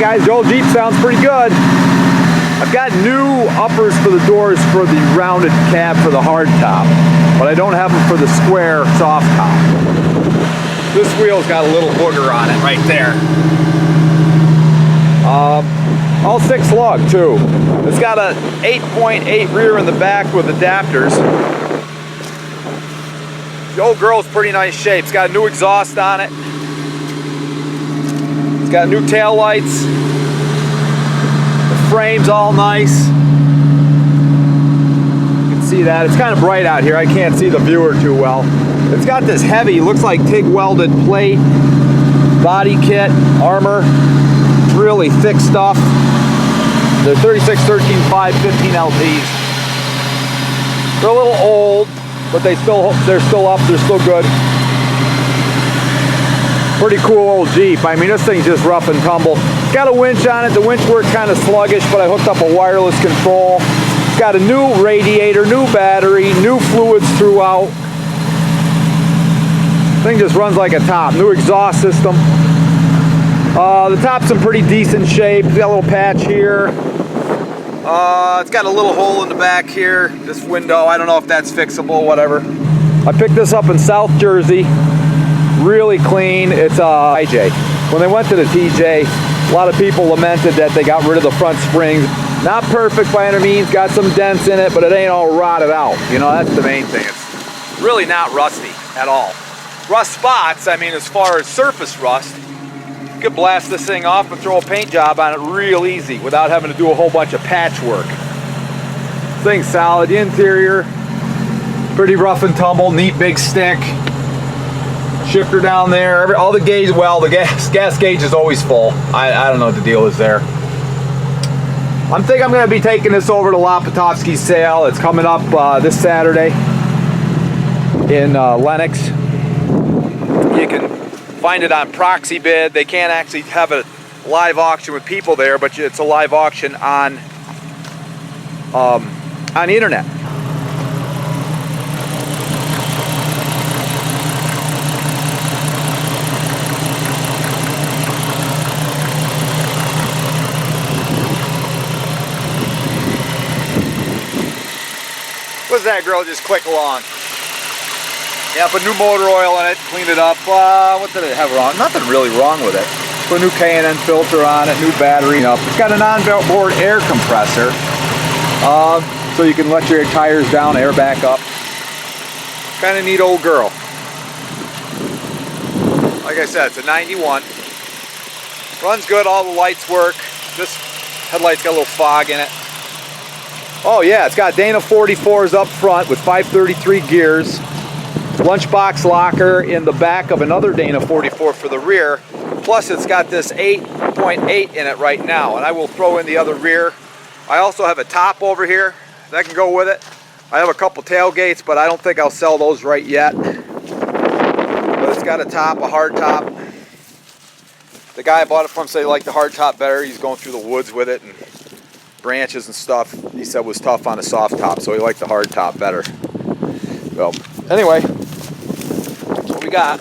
guys, the old Jeep sounds pretty good. I've got new uppers for the doors for the rounded cab for the hard top, but I don't have them for the square soft top. This wheel's got a little booger on it right there. All 6 lug too. It's got a 8.8 rear in the back with adapters. The old girl's pretty nice shape. It's got a new exhaust on it. It's got new tail lights. The frame's all nice. You can see that. It's kind of bright out here. I can't see the viewer too well. It's got this heavy, looks like TIG welded plate, body kit, armor, really thick stuff. They're 36, 13, 5, 15 LTs. They're a little old, but they're still up, they're still good. Pretty cool old Jeep. I mean, this thing's just rough and tumble. It's got a winch on it. The winch works kind of sluggish, but I hooked up a wireless control. It's got a new radiator, new battery, new fluids throughout. Thing just runs like a top. New exhaust system. The top's in pretty decent shape. It's got a little patch here. It's got a little hole in the back here. This window, I don't know if that's fixable, whatever. I picked this up in South Jersey. Really clean. It's IJ. When they went to the TJ, a lot of people lamented that they got rid of the front springs. Not perfect by any means. Got some dents in it, but it ain't all rotted out. You know, that's the main thing. It's really not rusty at all. Rust spots, I mean, as far as surface rust, you could blast this thing off and throw a paint job on it real easy without having to do a whole bunch of patchwork. This thing's solid. The interior, pretty rough and tumble, neat big stick. Shifter down there. All the gauge, well, the gas gauge is always full. I don't know what the deal is there. I'm thinking I'm going to be taking this over to Lopatovsky's sale. It's coming up this Saturday in Lenox. You can find it on proxy bid. They can't actually have a live auction with people there, but it's a live auction on the internet. What's that, girl? Just click along. Yeah, put new motor oil in it, cleaned it up. What did it have wrong? Nothing really wrong with it. Put a new K&N filter on it, new battery. It's got an onboard air compressor, so you can let your tires down, air back up. Kind of neat old girl. Like I said, it's a 91. Runs good, all the lights work. This headlight's got a little fog in it. Oh yeah, it's got Dana 44s up front with 533 gears. Lunchbox locker in the back of another Dana 44 for the rear. Plus it's got this 8.8 in it right now, and I will throw in the other rear. I also have a top over here that can go with it. I have a couple tailgates, but I don't think I'll sell those right yet. But it's got a top, a hard top. The guy I bought it from said he liked the hard top better. He's going through the woods with it and branches and stuff. He said it was tough on a soft top, so he liked the hard top better. So anyway, that's what we got.